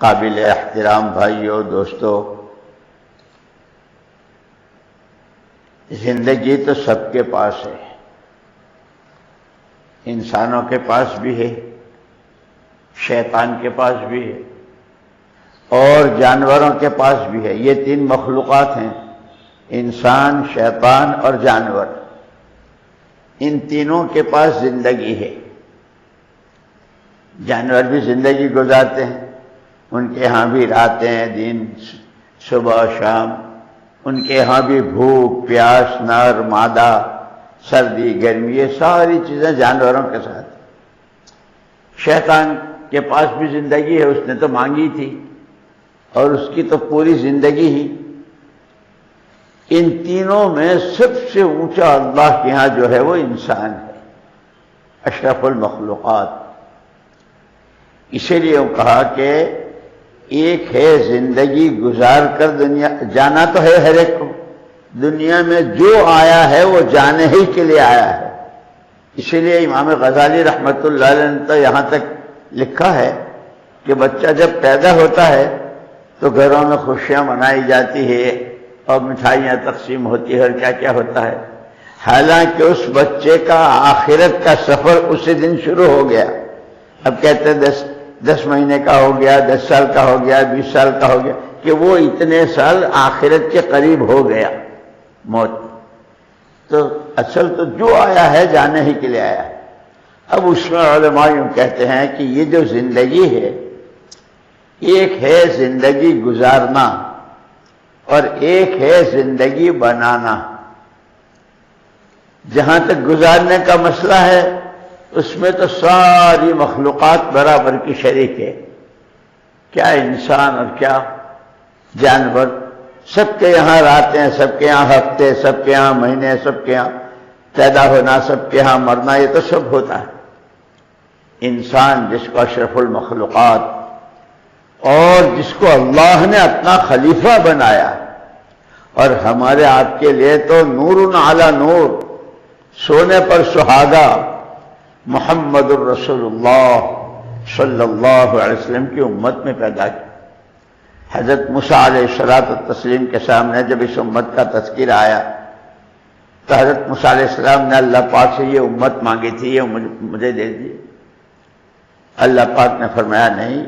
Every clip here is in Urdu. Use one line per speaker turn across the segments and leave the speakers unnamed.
قابل احترام بھائیوں دوستو، زندگی تو سب کے پاس ہے، انسانوں کے پاس بھی ہے، شیطان کے پاس بھی ہے اور جانوروں کے پاس بھی ہے۔ یہ تین مخلوقات ہیں، انسان، شیطان اور جانور۔ ان تینوں کے پاس زندگی ہے۔ جانور بھی زندگی گزارتے ہیں، ان کے ہاں بھی راتیں دن، صبح شام، ان کے ہاں بھی بھوک پیاس، نر مادہ، سردی گرمی، یہ ساری چیزیں جانوروں کے ساتھ۔ شیطان کے پاس بھی زندگی ہے، اس نے تو مانگی تھی اور اس کی تو پوری زندگی ہی۔ ان تینوں میں سب سے اونچا اللہ کے ہاں جو ہے وہ انسان ہے، اشرف المخلوقات۔ اسی لیے وہ کہا کہ ایک ہے زندگی گزار کر دنیا، جانا تو ہے ہر ایک کو، دنیا میں جو آیا ہے وہ جانے ہی کے لیے آیا ہے۔ اسی لیے امام غزالی رحمۃ اللہ علیہ نے تو یہاں تک لکھا ہے کہ بچہ جب پیدا ہوتا ہے تو گھروں میں خوشیاں منائی جاتی ہے اور مٹھائیاں تقسیم ہوتی ہے اور کیا کیا ہوتا ہے، حالانکہ اس بچے کا آخرت کا سفر اسی دن شروع ہو گیا۔ اب کہتے ہیں 10 مہینے کا ہو گیا، 10 سال کا ہو گیا، 20 سال کا ہو گیا، کہ وہ اتنے سال آخرت کے قریب ہو گیا موت۔ تو اصل تو جو آیا ہے جانے ہی کے لیے آیا ہے۔ اب اس میں علماء یوں کہتے ہیں کہ یہ جو زندگی ہے، ایک ہے زندگی گزارنا اور ایک ہے زندگی بنانا۔ جہاں تک گزارنے کا مسئلہ ہے اس میں تو ساری مخلوقات برابر کی شریک ہے، کیا انسان اور کیا جانور۔ سب کے یہاں راتیں، سب کے یہاں ہفتے، سب کے یہاں مہینے، سب کے یہاں پیدا ہونا، سب کے یہاں مرنا، یہ تو سب ہوتا ہے۔ انسان جس کو اشرف المخلوقات اور جس کو اللہ نے اپنا خلیفہ بنایا، اور ہمارے آپ کے لیے تو نور علی نور، سونے پر سہاگا محمد الرسول اللہ صلی اللہ علیہ وسلم کی امت میں پیدا کیا۔ حضرت موسیٰ علیہ الصلوۃ والتسلیم کے سامنے جب اس امت کا تذکرہ آیا تو حضرت موسیٰ علیہ السلام نے اللہ پاک سے یہ امت مانگی تھی، یہ مجھے دے دی۔ اللہ پاک نے فرمایا نہیں،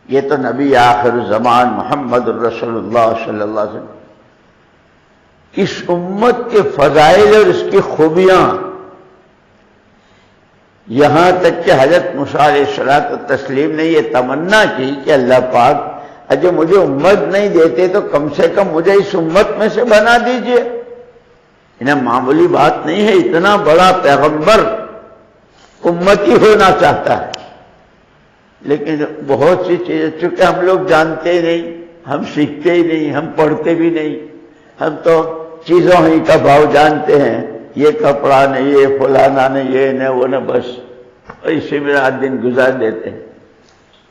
یہ تو نبی آخر الزمان محمد الرسول اللہ صلی اللہ علیہ وسلم، اس امت کے فضائل اور اس کی خوبیاں، یہاں تک کہ حضرت موسیٰ علیہ السلام نے یہ تمنا کی کہ اللہ پاک اگر مجھے امت نہیں دیتے تو کم سے کم مجھے اس امت میں سے بنا دیجئے۔ انہیں معمولی بات نہیں ہے، اتنا بڑا پیغمبر امتی ہونا چاہتا ہے، لیکن بہت سی چیزیں چونکہ ہم لوگ جانتے ہی نہیں، ہم سیکھتے ہی نہیں، ہم پڑھتے بھی نہیں، ہم تو چیزوں ہی کا بھاؤ جانتے ہیں، یہ کپڑا نہیں، یہ فلانا نہیں، یہ نہیں وہ نہیں، بس اسی میں رات دن گزار دیتے ہیں۔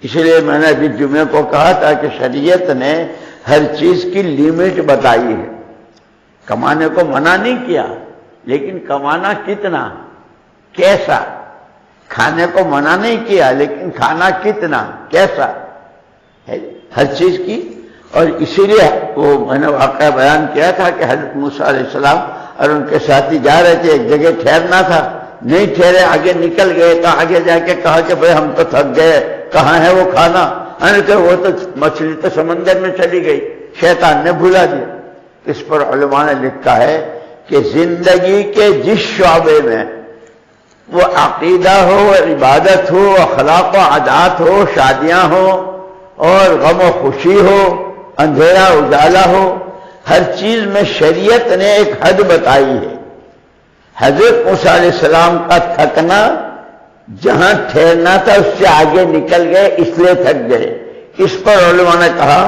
اس لیے میں نے ابھی جمعے کو کہا تھا کہ شریعت نے ہر چیز کی لیمٹ بتائی ہے، کمانے کو منع نہیں کیا، لیکن کمانا کتنا، کیسا، کھانے کو منع نہیں کیا لیکن کھانا کتنا، کیسا ہے، ہر چیز کی۔ اور اسی لیے وہ میں نے واقعہ بیان کیا تھا کہ حضرت موسیٰ علیہ السلام اور ان کے ساتھی جا رہے تھے، ایک جگہ ٹھہرنا تھا، نہیں ٹھہرے، آگے نکل گئے، تو آگے جا کے کہا کہ بھئی ہم تو تھک گئے، کہاں ہے وہ کھانا؟ کہ وہ تو مچھلی تو سمندر میں چلی گئی، شیطان نے بھلا دیا۔ اس پر علماء نے لکھا ہے کہ زندگی کے جس شعبے میں وہ عقیدہ ہو، عبادت ہو، اخلاق و عادات ہو، شادیاں ہو اور غم و خوشی ہو، اندھیرا اجالا ہو، ہر چیز میں شریعت نے ایک حد بتائی ہے۔ حضرت موسیٰ علیہ السلام کا تھکنا جہاں ٹھہرنا تھا اس سے آگے نکل گئے، اس لیے تھک گئے۔ اس پر علماء نے کہا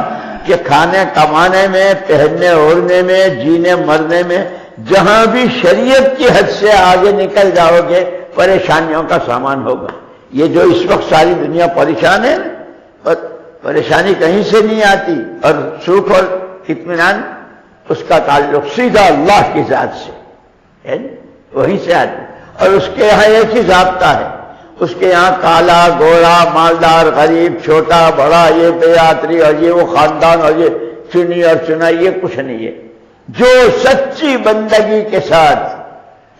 کہ کھانے کمانے میں، پہننے اوڑھنے میں، جینے مرنے میں جہاں بھی شریعت کی حد سے آگے نکل جاؤ گے پریشانیوں کا سامان ہوگا۔ یہ جو اس وقت ساری دنیا پریشان ہے، پریشانی کہیں سے نہیں آتی، اور سکھ اور اطمینان اس کا تعلق سیدھا اللہ کی ذات سے ہے، وہیں سے آتی۔ اور اس کے یہاں ایک ہی ضابطہ ہے، اس کے یہاں کالا گورا مالدار غریب چھوٹا بڑا یہ بیاتری اور یہ وہ خاندان اور یہ چنی اور چنا یہ کچھ نہیں ہے. جو سچی بندگی کے ساتھ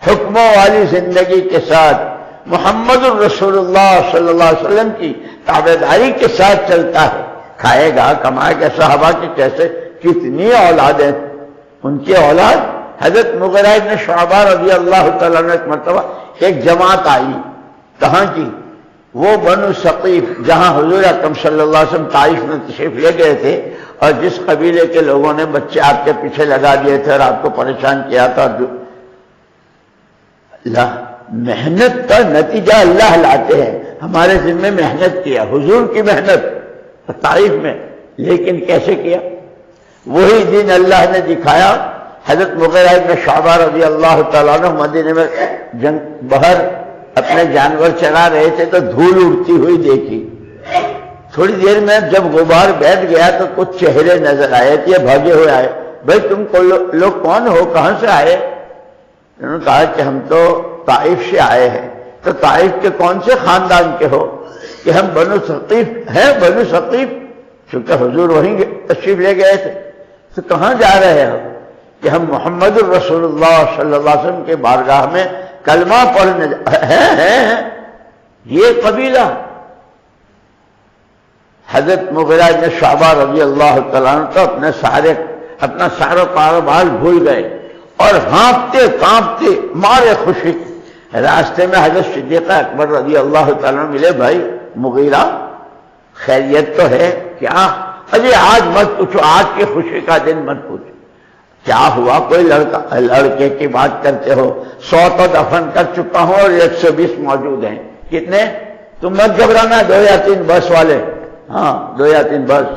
حکموں والی زندگی کے ساتھ محمد الرسول اللہ صلی اللہ علیہ وسلم کی تابعداری کے ساتھ چلتا ہے کھائے گا کمائے گا. صحابہ کی کیسے کتنی اولادیں ان کی اولاد. حضرت مغیرہ بن شعبہ رضی اللہ تعالیٰ عنہ ایک مرتبہ ایک جماعت آئی. کہاں کی؟ وہ بنو ثقیف جہاں حضور اکرم صلی اللہ علیہ وسلم طائف میں تشریف لے گئے تھے اور جس قبیلے کے لوگوں نے بچے آپ کے پیچھے لگا دیے تھے اور آپ کو پریشان کیا تھا. اللہ محنت کا نتیجہ اللہ لاتے ہیں. ہمارے ذمہ محنت کیا حضور کی محنت طائف میں, لیکن کیسے کیا؟ وہی دن اللہ نے دکھایا. حضرت مغیرہ بن شعبہ رضی اللہ تعالیٰ عنہ مدینے میں باہر اپنے جانور چرا رہے تھے تو دھول اڑتی ہوئی دیکھی. تھوڑی دیر میں جب غبار بیٹھ گیا تو کچھ چہرے نظر آئے تھے, بھاگے ہوئے آئے. بھائی تم کو لوگ کون ہو, کہاں سے آئے؟ انہوں نے کہا کہ ہم تو طائف سے آئے ہیں. تو طائف کے کون سے خاندان کے ہو؟ کہ ہم بنو ثقیف ہیں. بنو ثقیف چونکہ حضور وہیں تشریف لے گئے تھے. تو کہاں جا رہے ہو؟ کہ ہم محمد الرسول اللہ صلی اللہ علیہ وسلم کے بارگاہ میں کلمہ پڑھنے ہیں. یہ قبیلہ حضرت مغیرہ بن شعبہ رضی اللہ تعالیٰ عنہ تو اپنا سارا کاروبار بھول گئے اور ہانپتے کانپتے مارے خوشی. راستے میں حضرت صدیقہ اکبر رضی اللہ تعالیٰ عنہ ملے. بھائی مغیرہ خیریت تو ہے کیا؟ ارے آج مت پوچھو, آج کی خوشی کا دن مت پوچھو. کیا ہوا؟ کوئی لڑکے کی بات کرتے ہو. 100 تو دفن کر چکا ہوں اور 120 موجود ہیں. کتنے؟ تم مت گھبرانا. 2 یا 3 بس والے. ہاں 2 یا 3 بس.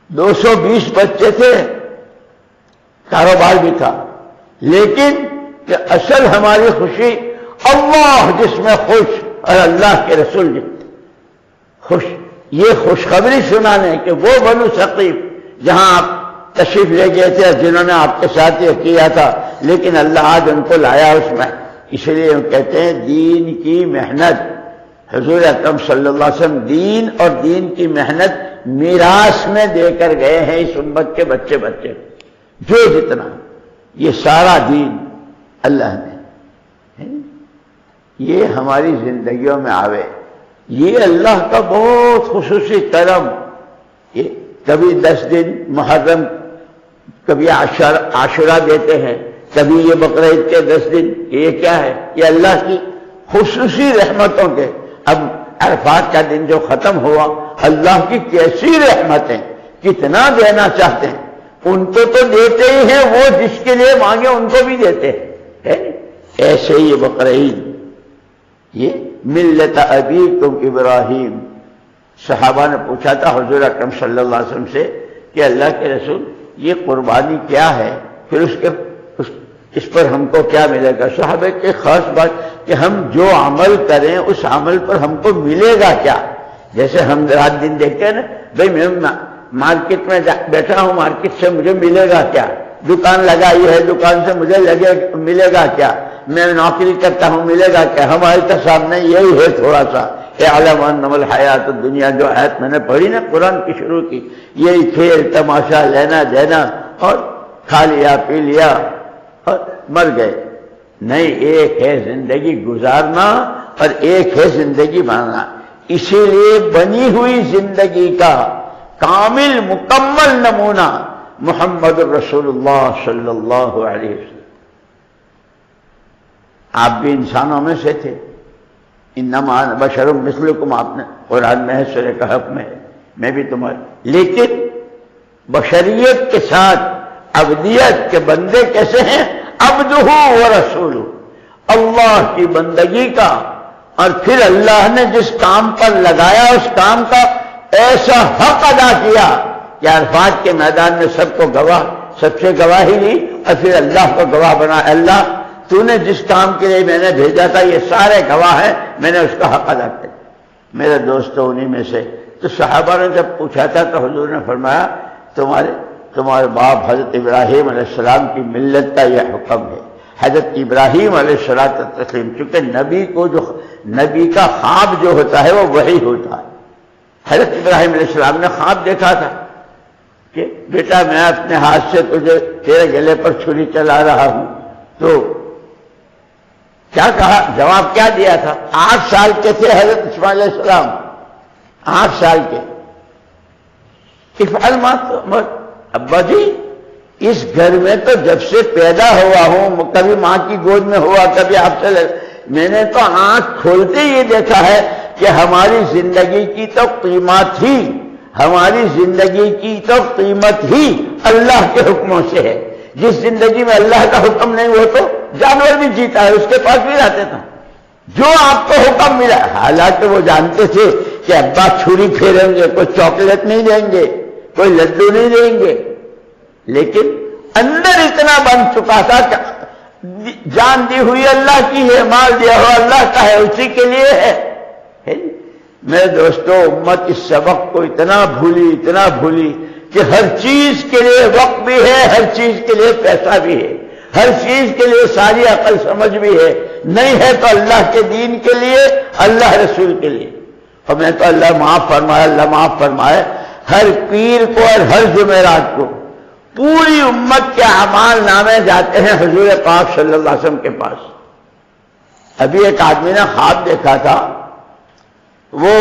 220 بچے تھے, کاروبار بھی تھا. لیکن کہ اصل ہماری خوشی اللہ جس میں خوش اور اللہ کے رسول جس خوش. یہ خوشخبری سنانے کہ وہ بنو ثقیف جہاں آپ تشریف لے گئے تھے جنہوں نے آپ کے ساتھ یہ کیا تھا, لیکن اللہ آج ان کو لایا اس میں. اس لیے ہم کہتے ہیں دین کی محنت. حضور اکرم صلی اللہ علیہ وسلم دین اور دین کی محنت میراث میں دے کر گئے ہیں اس امت کے بچے بچے. جو جتنا یہ سارا دین اللہ نے یہ ہماری زندگیوں میں آوے. یہ اللہ کا بہت خصوصی کرم. یہ کبھی 10 دن محرم, کبھی عاشورہ دیتے ہیں, کبھی یہ بقرعید کے 10 دن. یہ کیا ہے؟ یہ اللہ کی خصوصی رحمتوں کے. اب عرفات کا دن جو ختم ہوا, اللہ کی کیسی رحمتیں, کتنا دینا چاہتے ہیں. ان کو تو دیتے ہی ہیں, وہ جس کے لیے مانگے ان کو بھی دیتے ہیں. ایسے ہی یہ بقرعید, یہ ملت ابیکم ابراہیم. صحابہ نے پوچھا تھا حضور اکرم صلی اللہ علیہ وسلم سے کہ اللہ کے رسول یہ قربانی کیا ہے, پھر اس پر ہم کو کیا ملے گا؟ صحابہ کی خاص بات کہ ہم جو عمل کریں اس عمل پر ہم کو ملے گا کیا. جیسے ہم رات دن دیکھتے ہیں نا, بھائی میں مارکیٹ میں بیٹھا ہوں, مارکیٹ سے مجھے ملے گا کیا؟ دکان لگائی ہے, دکان سے مجھے ملے گا کیا؟ میں نوکری کرتا ہوں, ملے گا کیا؟ ہمارے تو سامنے یہی ہے تھوڑا سا اعلم انما الحیات الدنیا, جو آیت میں نے پڑھی نا قرآن کی شروع کی, یہی کھیل تماشا لینا دینا اور کھا لیا پی لیا اور مر گئے. نہیں, ایک ہے زندگی گزارنا اور ایک ہے زندگی بنانا. اسی لیے بنی ہوئی زندگی کا کامل مکمل نمونہ محمد الرسول اللہ صلی اللہ علیہ وسلم. آپ بھی انسانوں میں سے تھے. انما انا بشر مثلکم, آپ نے قرآن میں ہے, سورہ کہف میں ہے, میں بھی تمہارے. لیکن بشریت کے ساتھ عبدیت کے بندے کیسے ہیں؟ عبدہ و رسولہ, اللہ کی بندگی کا, اور پھر اللہ نے جس کام پر لگایا اس کام کا ایسا حق ادا کیا کہ عرفات کے میدان میں سب کو گواہ, سب سے گواہی لی اور پھر اللہ کو گواہ بنا. اللہ تو نے جس کام کے لیے میں نے بھیجا تھا یہ سارے گواہ ہیں, میں نے اس کا حق ادا کیا. میرے دوستوں انہی میں سے. تو صحابہ نے جب پوچھا تھا تو حضور نے فرمایا تمہارے باپ حضرت ابراہیم علیہ السلام کی ملت کا یہ حکم ہے. حضرت ابراہیم علیہ الصلوۃ والتسلیم، چونکہ نبی کا خواب جو ہوتا ہے وہ وحی ہوتا ہے۔ حضرت ابراہیم علیہ السلام نے خواب دیکھا تھا کہ بیٹا میں اپنے ہاتھ سے تیرے گلے پر چھری چلا رہا ہوں، تو کیا کہا، جواب کیا دیا تھا؟ 8 سال کے تھے حضرت اسماعیل علیہ السلام، 8 سال کے۔ افعل ما تؤمر، ابا جی اس گھر میں تو جب سے پیدا ہوا ہوں، کبھی ماں کی گود میں ہوا، کبھی آپ سے میں نے تو آنکھ کھولتے یہ دیکھا ہے کہ ہماری زندگی کی تو قیمت ہی، ہماری زندگی کی تو قیمت ہی اللہ کے حکموں سے ہے۔ جس زندگی میں اللہ کا حکم نہیں ہو تو جانور بھی جیتا ہے، اس کے پاس بھی رہتے تھا۔ جو آپ کو حکم ملا، حالانکہ وہ جانتے تھے کہ ابا چھری پھیریں گے، کوئی چاکلیٹ نہیں دیں گے، کوئی لڈو نہیں دیں گے، لیکن اندر اتنا بن چکا تھا کہ جان دی ہوئی اللہ کی ہے، مال دیا ہوا اللہ کا ہے، اسی کے لیے ہے۔ میرے دوستو، امت اس سبق کو اتنا بھولی کہ ہر چیز کے لیے وقت بھی ہے، ہر چیز کے لیے پیسہ بھی ہے، ہر چیز کے لیے ساری عقل سمجھ بھی ہے، نہیں ہے تو اللہ کے دین کے لیے، اللہ رسول کے لیے۔ ہمیں تو اللہ معاف فرمائے، ہر پیر کو اور ہر جمعرات کو پوری امت کے اعمال نامے جاتے ہیں حضور پاک صلی اللہ علیہ وسلم کے پاس۔ ابھی ایک آدمی نے خواب دیکھا تھا، وہ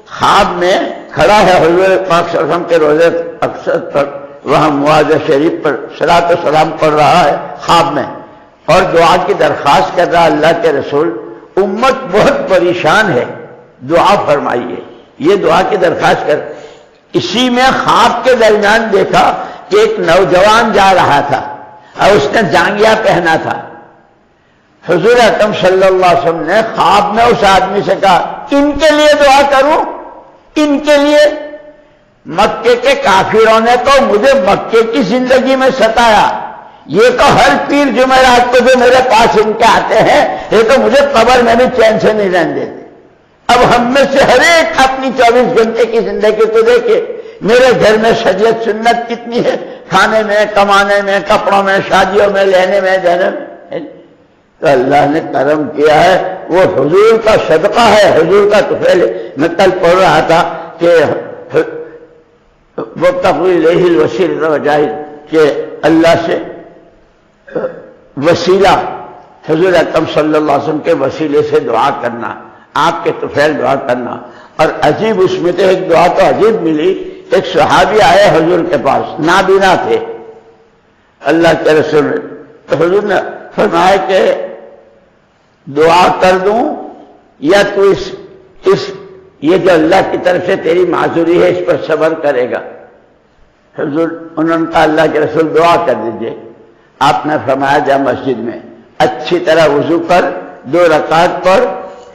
خواب میں کھڑا ہے حضور پاک صلی اللہ علیہ وسلم کے روضے اقصی پر، وہاں معاذ شریف پر صلاۃ و سلام پڑھ رہا ہے خواب میں، اور دعا کی درخواست کر رہا، اللہ کے رسول امت بہت پریشان ہے، دعا فرمائیے۔ یہ دعا کی درخواست کر، اسی میں خواب کے درمیان دیکھا کہ ایک نوجوان جا رہا تھا اور اس نے جانگیا پہنا تھا۔ حضور اکرم صلی اللہ علیہ وسلم نے خواب میں اس آدمی سے کہا، ان کے لیے دعا کروں، ان کے لیے؟ مکے کے کافروں نے تو مجھے مکے کی زندگی میں ستایا، یہ تو ہر پیر جمعرات کو جو میرے پاس ان کے آتے ہیں، یہ تو مجھے قبر میں بھی چین سے نہیں رہنے دیتے۔ اب ہم میں سے ہر ایک اپنی 24 گھنٹے کی زندگی کو دیکھے، میرے گھر میں شریعت سنت کتنی ہے، کھانے میں، کمانے میں، کپڑوں میں، شادیوں میں، لینے میں، دینے میں۔ تو اللہ نے کرم کیا ہے، وہ حضور کا صدقہ ہے، حضور کا طفیل ہے۔ میں کل پڑھ رہا تھا کہ وہ تقویل الوسیلۃ وجاہد، کہ اللہ سے وسیلہ حضور اکرم صلی اللہ علیہ وسلم کے وسیلے سے دعا کرنا، آپ کے طفیل دعا کرنا۔ اور عجیب اس میں تو ایک دعا تو عجیب ملی، ایک صحابی آئے حضور کے پاس، نابینا تھے، اللہ کے رسول تو حضور نے فرمایا کہ دعا کر دوں یا تو اس یہ جو اللہ کی طرف سے تیری معذوری ہے اس پر صبر کرے گا؟ حضور انہوں نے کہا، اللہ کے رسول دعا کر دیجئے۔ آپ نے فرمایا، جا مسجد میں اچھی طرح وضو کر، 2 رکعت پڑھ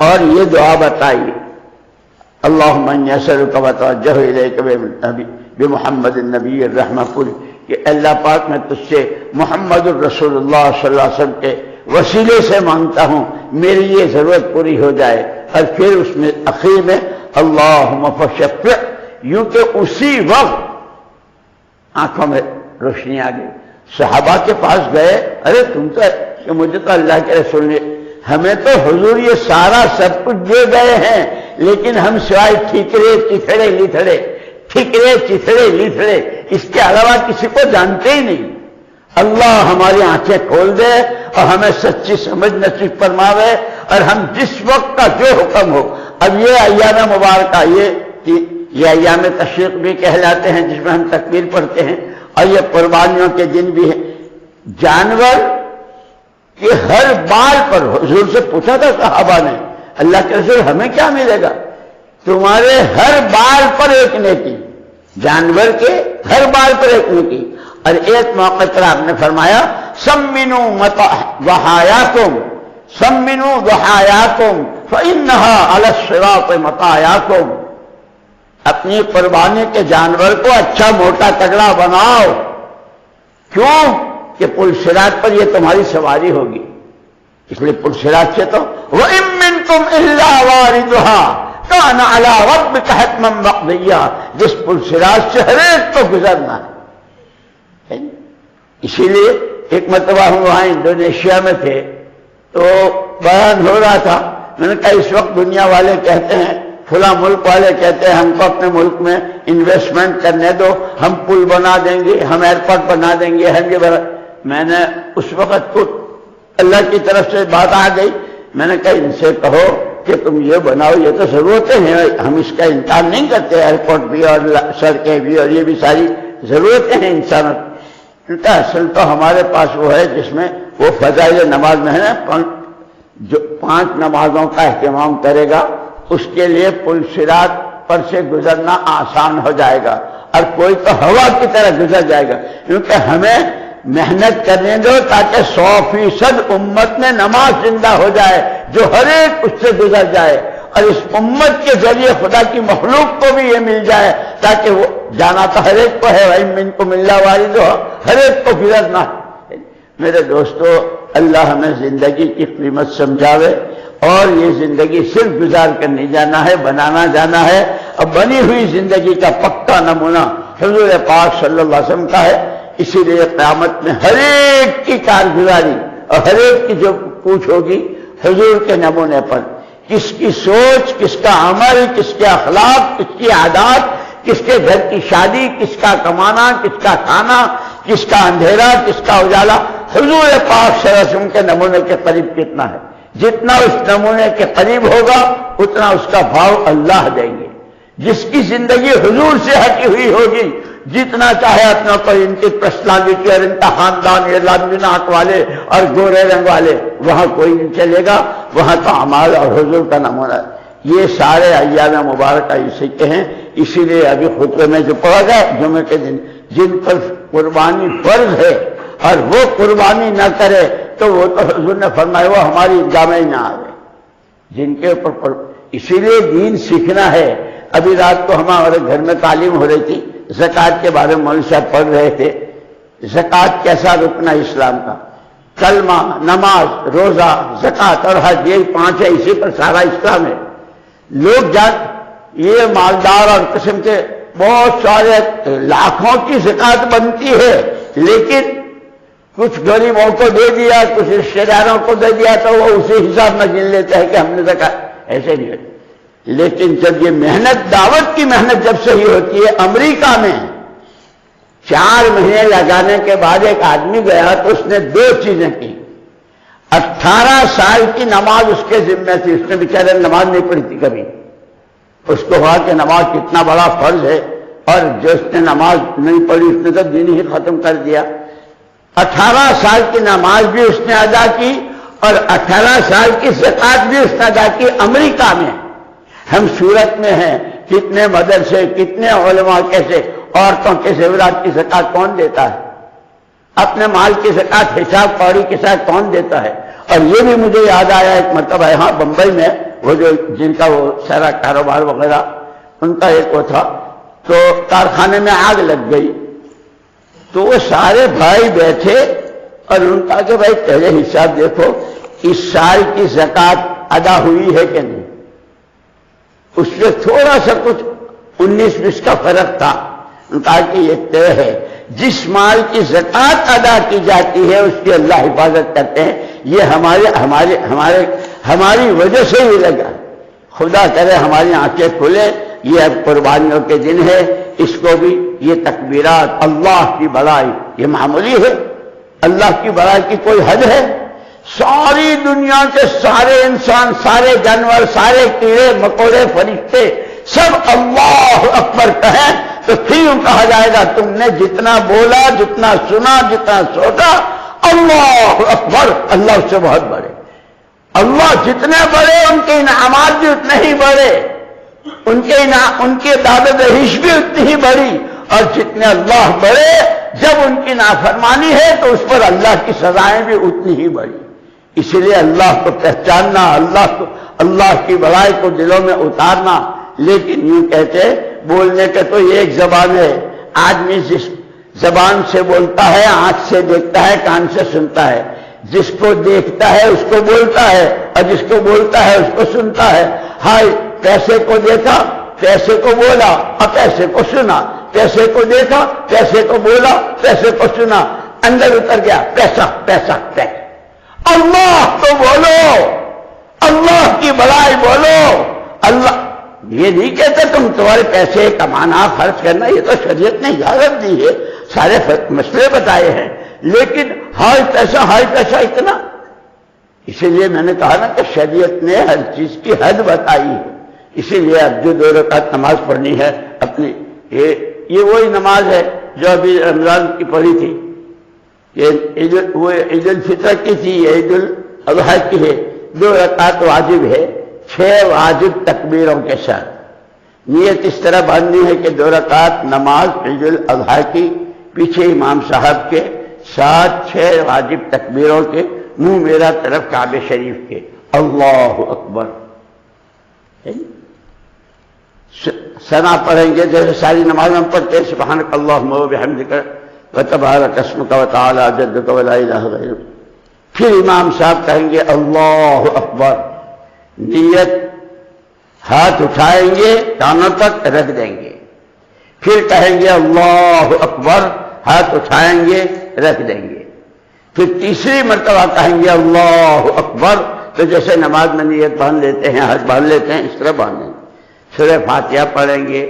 اور یہ دعا بتائیے، اللہم انی اسألک واتوجہ الیک بمحمد النبی الرحمہ، پوری کہ اللہ پاک میں تجھ سے محمد الرسول اللہ صلی اللہ علیہ وسلم کے وسیلے سے مانگتا ہوں میری یہ ضرورت پوری ہو جائے۔ اور پھر اس میں اخیر میں اللہم فشفع، یوں کہ اسی وقت آنکھوں میں روشنی آ گئی۔ صحابہ کے پاس گئے، ارے تم تو کہ مجھے تو اللہ کے رسول نے، ہمیں تو حضور یہ سارا سب کچھ دے گئے ہیں، لیکن ہم سوائے ٹھیکرے چتھڑے لیتھڑے اس کے علاوہ کسی کو جانتے ہی نہیں۔ اللہ ہماری آنکھیں کھول دے اور ہمیں سچی سمجھ نصیب فرماوے، اور ہم جس وقت کا جو حکم ہو۔ اب یہ ایام مبارکہ، یہ ایام تشریق بھی کہلاتے ہیں جس میں ہم تکبیر پڑھتے ہیں، اور یہ قربانیوں کے دن بھی ہیں۔ جانور کہ ہر بال پر، حضور سے پوچھا تھا صحابہ نے، اللہ کے رسول ہمیں کیا ملے گا؟ تمہارے ہر بال پر ایک نیکی، جانور کے ہر بال پر ایک نیکی۔ اور ایک موقع پر آپ نے فرمایا، سمنوا ضحایاکم فإنہا علی الصراط مطایاکم، اپنی قربانی کے جانور کو اچھا موٹا تگڑا بناؤ، کیوں کہ پل صراط پر یہ تمہاری سواری ہوگی۔ اس لیے پل صراط سے تو وَإِن مِّنكُمْ إِلَّا وَارِدُهَا كَانَ عَلَىٰ رَبِّكَ حَتْمًا مَّقْضِيًّا، جس پل صراط سے ہر ایک کو گزرنا ہے۔ اسی لیے ایک مرتبہ ہم وہاں انڈونیشیا میں تھے تو بیان ہو رہا تھا. میں نے کہا اس وقت دنیا والے کہتے ہیں، فلاں ملک والے کہتے ہیں ہم کو اپنے ملک میں انویسٹمنٹ کرنے دو، ہم پل بنا دیں گے، ہم ایئرپورٹ بنا دیں گے، ہم یہ میں نے اس وقت کو اللہ کی طرف سے بات آ گئی. میں نے کہا ان سے کہو کہ تم یہ بناؤ، یہ تو ضرورتیں ہیں، ہم اس کا انکار نہیں کرتے، ایئرپورٹ بھی اور سڑکیں بھی اور یہ بھی ساری ضرورتیں ہیں انسانوں کی. ان کا اصل تو ہمارے پاس وہ ہے جس میں وہ فضائل نماز میں ہے نا، جو 5 نمازوں کا اہتمام کرے گا اس کے لیے پل صراط پر سے گزرنا آسان ہو جائے گا، اور کوئی تو ہوا کی طرح گزر جائے گا. کیونکہ ہمیں محنت کرنے دو تاکہ 100% امت میں نماز زندہ ہو جائے جو ہر ایک اس سے گزر جائے، اور اس امت کے ذریعے خدا کی مخلوق کو بھی یہ مل جائے تاکہ وہ جانا تو ہر ایک کو ہے، وَإِن مِّنكُمْ إِلَّا وَارِدُهَا، ہر ایک کو گزرنا ہے. میرے دوستو، اللہ ہمیں زندگی کی قیمت سمجھاوے، اور یہ زندگی صرف گزار کر نہیں جانا ہے، بنانا جانا ہے. اب بنی ہوئی زندگی کا پکا نمونہ حضور پاک صلی اللہ علیہ وسلم کا ہے. اسی لیے قیامت میں ہر ایک کی کارگزاری اور ہر ایک کی جو پوچھ ہوگی حضور کے نمونے پر، کس کی سوچ، کس کا عمل، کس کے اخلاق، کس کی عادات، کس کے گھر کی شادی، کس کا کمانا، کس کا کھانا، کس کا اندھیرا، کس کا اجالا، حضور پاک صلی اللہ علیہ وسلم کے نمونے کے قریب کتنا ہے. جتنا اس نمونے کے قریب ہوگا اتنا اس کا بھاؤ اللہ دیں گے. جس کی زندگی حضور سے ہٹی ہوئی ہوگی، جتنا چاہے اپنا کوئی ان کی پرسنالٹی اور ان کا خاندان، یہ لمبی ناک والے اور گورے رنگ والے، وہاں کوئی نہیں چلے گا. وہاں تو اعمال اور حضور کا نمونہ. یہ سارے ایام مبارکہ اسی کے ہیں. اسی لیے ابھی خطبے میں جو پڑھا گیا جمعے کے دن، جن پر قربانی فرض ہے اور وہ قربانی نہ کرے تو وہ تو حضور نے فرمایا وہ ہماری جامع ہی نہ آئے. جن کے اوپر اسی لیے دین سیکھنا ہے. ابھی رات کو ہمارے گھر میں تعلیم ہو رہی تھی، زکوٰۃ کے بارے میں مولوی صاحب پڑھ رہے تھے. زکوٰۃ کیسا رکن ہے اسلام کا؟ کلمہ، نماز، روزہ، زکوٰۃ اور حج، یہ 5 ہے، اسی پر سارا اسلام ہے. لوگ یہ مالدار اور قسم کے بہت سارے لاکھوں کی زکوٰۃ بنتی ہے، لیکن کچھ غریبوں کو دے دیا، کچھ رشتے داروں کو دے دیا تو وہ اسی حساب میں گن لیتے ہیں کہ ہم نے زکوٰۃ. ایسے نہیں ہوتی. لیکن جب یہ محنت، دعوت کی محنت جب صحیح ہوتی ہے، امریکہ میں 4 مہینے لگانے کے بعد ایک آدمی گیا تو اس نے 2 چیزیں کی. 18 سال کی نماز اس کے ذمہ تھی، اس نے بیچارے نماز نہیں پڑھی تھی کبھی. اس کو کہا کہ نماز کتنا بڑا فرض ہے، اور جو اس نے نماز نہیں پڑھی اس نے تو دین ہی ختم کر دیا. 18 سال کی نماز بھی اس نے ادا کی اور 18 سال کی زکوٰۃ بھی اس نے ادا کی امریکہ میں. ہم صورت میں ہیں، کتنے مدرسے، کتنے علماء، کیسے عورتوں کے زیورات کی زکوٰۃ کون دیتا ہے؟ اپنے مال کی زکوٰۃ حساب پاڑی کے ساتھ کون دیتا ہے؟ اور یہ بھی مجھے یاد آیا ایک مرتبہ یہاں بمبئی میں، وہ جو جن کا وہ سارا کاروبار وغیرہ ان کا ایک وہ تھا، تو کارخانے میں آگ لگ گئی تو وہ سارے بھائی بیٹھے اور ان کا کہ بھائی پہلے حساب دیکھو اس سال کی زکوٰۃ ادا ہوئی ہے کہ نہیں. اس سے تھوڑا سا کچھ 19-20 کا فرق تھا. ان کا کہ یہ طے ہے جس مال کی زکوٰۃ ادا کی جاتی ہے اس کی اللہ حفاظت کرتے ہیں. یہ ہماری وجہ سے ہی لگا. خدا کرے ہماری آنکھیں کھلے. یہ اب قربانیوں کے دن ہے، اس کو بھی یہ تکبیرات، اللہ کی بڑائی، یہ معمولی ہے. اللہ کی بڑائی کی کوئی حد ہے؟ ساری دنیا کے سارے انسان، سارے جانور، سارے کیڑے مکوڑے، فرشتے سب اللہ اکبر کہیں تو پھر یوں کہا جائے گا تم نے جتنا بولا، جتنا سنا، جتنا سوچا، اللہ اکبر. اللہ اس سے بہت بڑے. اللہ جتنے بڑے ان کے انعامات بھی اتنے ہی بڑے، ان کی داد رہش بھی اتنی ہی بڑی. اور جتنے اللہ بڑے، جب ان کی نافرمانی ہے تو اس پر اللہ کی سزائیں بھی اتنی ہی بڑی. اسی لیے اللہ کو پہچاننا، اللہ کی بڑائی کو دلوں میں اتارنا. لیکن یوں کہتے بولنے کے تو ایک زبان ہے. آدمی جس زبان سے بولتا ہے، آنکھ سے دیکھتا ہے، کان سے سنتا ہے. جس کو دیکھتا ہے اس کو بولتا ہے، اور جس کو بولتا ہے اس کو سنتا ہے. ہائے پیسے کو دیکھا، پیسے کو بولا اور پیسے کو سنا، پیسے کو دیکھا، پیسے کو بولا، پیسے کو سنا. اندر اتر گیا، پیسہ پیسہ پیسہ، اللہ تو بولو، اللہ کی بڑائی بولو۔ اللہ یہ نہیں کہتا تم تمہارے پیسے کمانا خرچ کرنا، یہ تو شریعت نے اجازت دی ہے، سارے مسئلے بتائے ہیں، لیکن ہائی پیسہ اتنا۔ اسی لیے میں نے کہا نا کہ شریعت نے ہر چیز کی حد بتائی ہے۔ اسی لیے اب جو 2 رکعت نماز پڑھنی ہے اپنی، یہ وہی نماز ہے جو ابھی رمضان کی پڑھی تھی، وہ عید الفطر کی تھی، یہ عید الاضحیٰ کی ہے۔ 2 رکعت واجب ہے، 6 واجب تکبیروں کے ساتھ۔ نیت اس طرح باندھنی ہے کہ 2 رکعت نماز عید الاضحیٰ کی، پیچھے امام صاحب کے ساتھ 6 واجب تکبیروں کے، منہ میرا طرف کعبہ شریف کے، اللہ اکبر۔ ثنا پڑھیں گے جیسے ساری نماز ہم پڑھتے ہیں، سبحانک اللہم و بحمدک وتبارک اسمک وتعالی جدک ولا الہ غیرک۔ پھر امام صاحب کہیں گے اللہ اکبر، نیت ہاتھ اٹھائیں گے کانوں تک رکھ دیں گے، پھر کہیں گے اللہ اکبر، ہاتھ اٹھائیں گے رکھ دیں گے، پھر تیسری مرتبہ کہیں گے اللہ اکبر، تو جیسے نماز میں نیت باندھ لیتے ہیں، ہاتھ باندھ لیتے ہیں، اس طرح باندھیں گے۔ سورہ فاتحہ پڑھیں گے،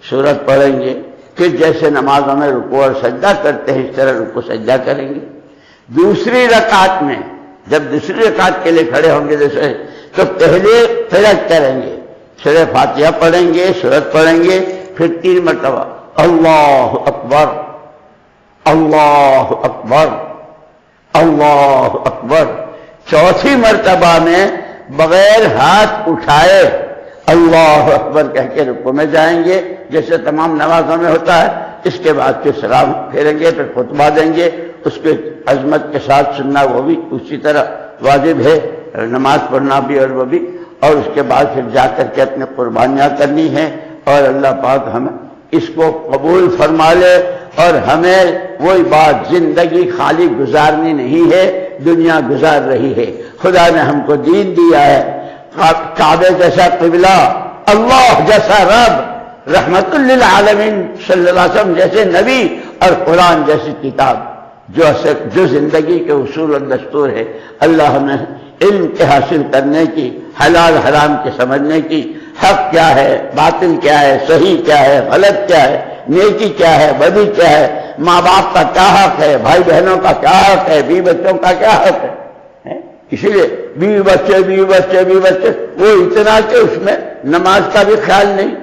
سورت پڑھیں گے، پھر جیسے نمازوں میں رکوع اور سجدہ کرتے ہیں اس طرح رکوع سجدہ کریں گے۔ دوسری رکعت میں جب دوسری رکعت کے لیے کھڑے ہوں گے جیسے، تو پہلے فرض کریں گے، سورہ فاتحہ پڑھیں گے، سورت پڑھیں گے، پھر 3 مرتبہ اللہ اکبر، اللہ اکبر، اللہ اکبر۔ چوتھی مرتبہ میں بغیر ہاتھ اٹھائے اللہ اکبر کہہ کے رکوع میں جائیں گے، جیسے تمام نمازوں میں ہوتا ہے۔ اس کے بعد پھر سلام پھیریں گے، پھر خطبہ دیں گے، اس کے عظمت کے ساتھ سننا وہ بھی اسی طرح واجب ہے، نماز پڑھنا بھی اور وہ بھی، اور اس کے بعد پھر جا کر کے اپنے قربانیاں کرنی ہیں، اور اللہ پاک ہمیں اس کو قبول فرما لے، اور ہمیں وہی بات زندگی خالی گزارنی نہیں ہے، دنیا گزار رہی ہے۔ خدا نے ہم کو دین دیا ہے، کعبے جیسا قبلہ، اللہ جیسا رب، رحمت للعالمین صلی اللہ علیہ وسلم جیسے نبی، اور قرآن جیسی کتاب جو زندگی کے اصول اور دستور ہے۔ اللہ ہمیں علم کے حاصل کرنے کی، حلال حرام کے سمجھنے کی، حق کیا ہے، باطل کیا ہے، صحیح کیا ہے، غلط کیا ہے، نیکی کیا ہے، بدی کیا ہے، ماں باپ کا کیا حق ہے، بھائی بہنوں کا کیا حق ہے، بیوی بچوں کا کیا حق ہے۔ اسی لیے بیوی بچے وہ اتنا کہ اس میں نماز کا بھی خیال نہیں،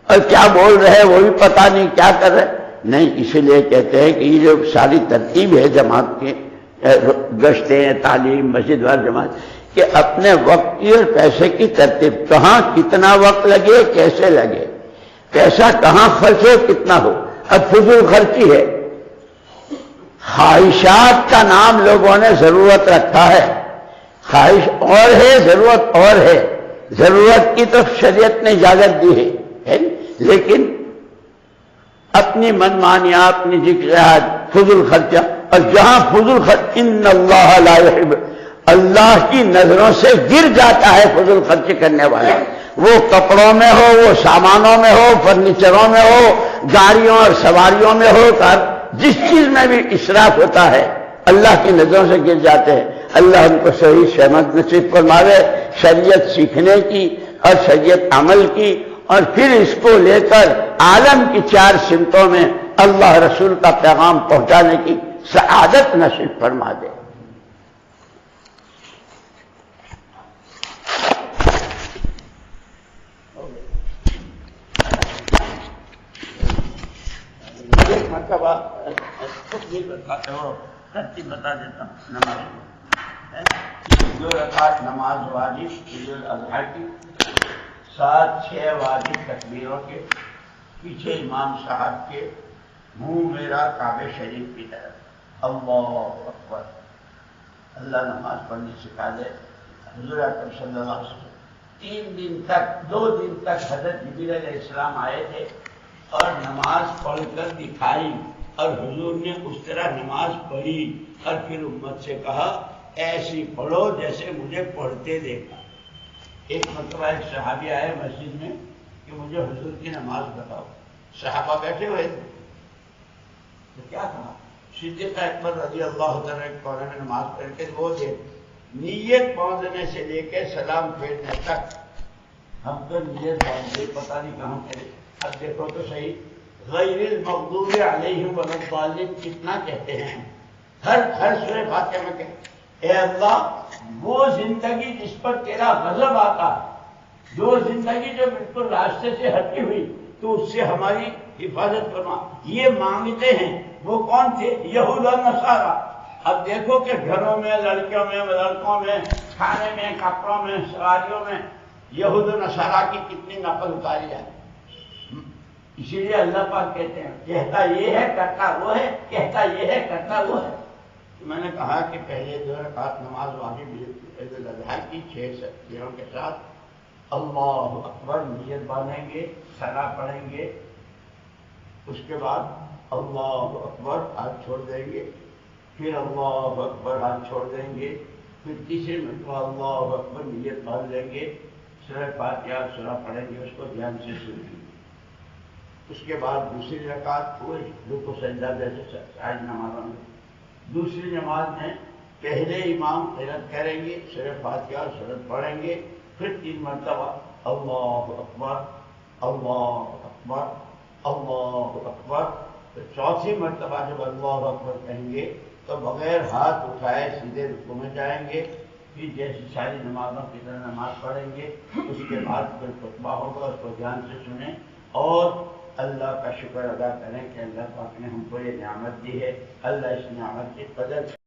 اور کیا بول رہے وہ بھی پتہ نہیں کیا کر رہے، نہیں۔ اسی لیے کہتے ہیں کہ یہ جو ساری ترتیب ہے جماعت کے، گشتیں، تعلیم، مسجد وار جماعت، کہ اپنے وقت کی اور پیسے کی ترتیب، کہاں کتنا وقت لگے، کیسے لگے، پیسہ کہاں خرچ ہو، کتنا ہو۔ اب فضول خرچی ہے، خواہشات کا نام لوگوں نے ضرورت رکھا ہے، خواہش اور ہے، ضرورت اور ہے۔ ضرورت کی تو شریعت نے اجازت دی ہے، لیکن اپنی منمانیاں، اپنی ذکریات، فضول خرچہ، اور جہاں فضول خرچ، ان اللہ لا یحب، اللہ کی نظروں سے گر جاتا ہے فضول خرچ کرنے والا، وہ کپڑوں میں ہو، وہ سامانوں میں ہو، فرنیچروں میں ہو، گاڑیوں اور سواریوں میں ہو، جس چیز میں بھی اسراف ہوتا ہے اللہ کی نظروں سے گر جاتے ہیں۔ اللہ ہم کو صحیح سمجھ نصیب فرماوے، شریعت سیکھنے کی اور شریعت عمل کی، اور پھر اس کو لے کر عالم کی 4 سمتوں میں اللہ رسول کا پیغام پہنچانے کی سعادت نصیب فرما دے۔ مرتبہ ترتیب بتا دیتا ہوں نماز میں، 2 رکعت نماز واجب عید الاضحیٰ کی، 7-6 واجب تکبیروں کے، پیچھے امام صاحب کے، منہ میرا کعبہ شریف کی طرف، اللہ اکبر۔ اللہ نماز پڑھنی سکھا دے۔ حضور اکرم صلی اللہ علیہ وسلم 2 دن تک حضرت جبریل علیہ السلام آئے تھے اور نماز پڑھ کر دکھائی، اور حضور نے اس طرح نماز پڑھی، اور پھر امت سے کہا ایسی پڑھو جیسے مجھے پڑھتے دیکھا۔ ایک مرتبہ ایک صحابی آئے مسجد میں کہ مجھے حضور کی نماز بتاؤ، صحابہ بیٹھے ہوئے تھے، تو کیا کہا صدیق اکبر رضی اللہ تعالیٰ کونے میں نماز پڑھ کے وہ دے نیت باندھنے سے لے کے سلام پھیرنے تک ہم تو نیت باندھتے پتہ نہیں کہاں کرے. اب دیکھو تو صحیح، غیر المغضوب علیہم ولا الضالین کتنا کہتے ہیں ہر سورہ فاتحہ میں کہتے اے اللہ وہ زندگی جس پر تیرا غضب آتا، جو زندگی جو بالکل راستے سے ہٹی ہوئی، تو اس سے ہماری حفاظت فرما. یہ مانگتے ہیں. وہ کون تھے؟ یہود اور نصارہ. اب دیکھو کہ گھروں میں، لڑکیوں میں، لڑکوں میں، کھانے میں، کپڑوں میں، سواریوں میں یہود و نصارہ کی کتنی نقل اتاری جائے. اسی لیے اللہ پاک کہتے ہیں کہتا یہ ہے کرتا وہ ہے، کہتا یہ ہے کرتا وہ ہے. میں نے کہا کہ پہلے 2 رکعت نماز واجب عید الاضحیٰ کی 6 تکبیروں کے ساتھ اللہ اکبر نیت باندھیں گے، ثنا پڑھیں گے، اس کے بعد اللہ اکبر ہاتھ چھوڑ دیں گے، پھر اللہ اکبر ہاتھ چھوڑ دیں گے، پھر تیسرے مرتبہ اللہ اکبر نیت باندھ لیں گے، سورہ فاتحہ سورہ پڑھیں گے، اس کو دھیان سے سنیں گے. اس کے بعد دوسری رکعت ہوئے رکوع سجدہ جیسے آج نمازوں میں. دوسری نماز میں پہلے امام قرات کریں گے، سورہ فاتحہ سورت پڑھیں گے، پھر 3 مرتبہ اللہ اکبر اللہ اکبر اللہ اکبر. تو چوتھی مرتبہ جب اللہ اکبر کہیں گے تو بغیر ہاتھ اٹھائے سیدھے رکوع میں جائیں گے. پھر جیسی ساری نمازوں کی طرح نماز پڑھیں گے. اس کے بعد پھر خطبہ ہوگا، اس کو دھیان سے سنیں اور اللہ کا شکر ادا کریں کہ اللہ پاک نے ہم کو یہ نعمت دی ہے. اللہ اس نعمت کی قدر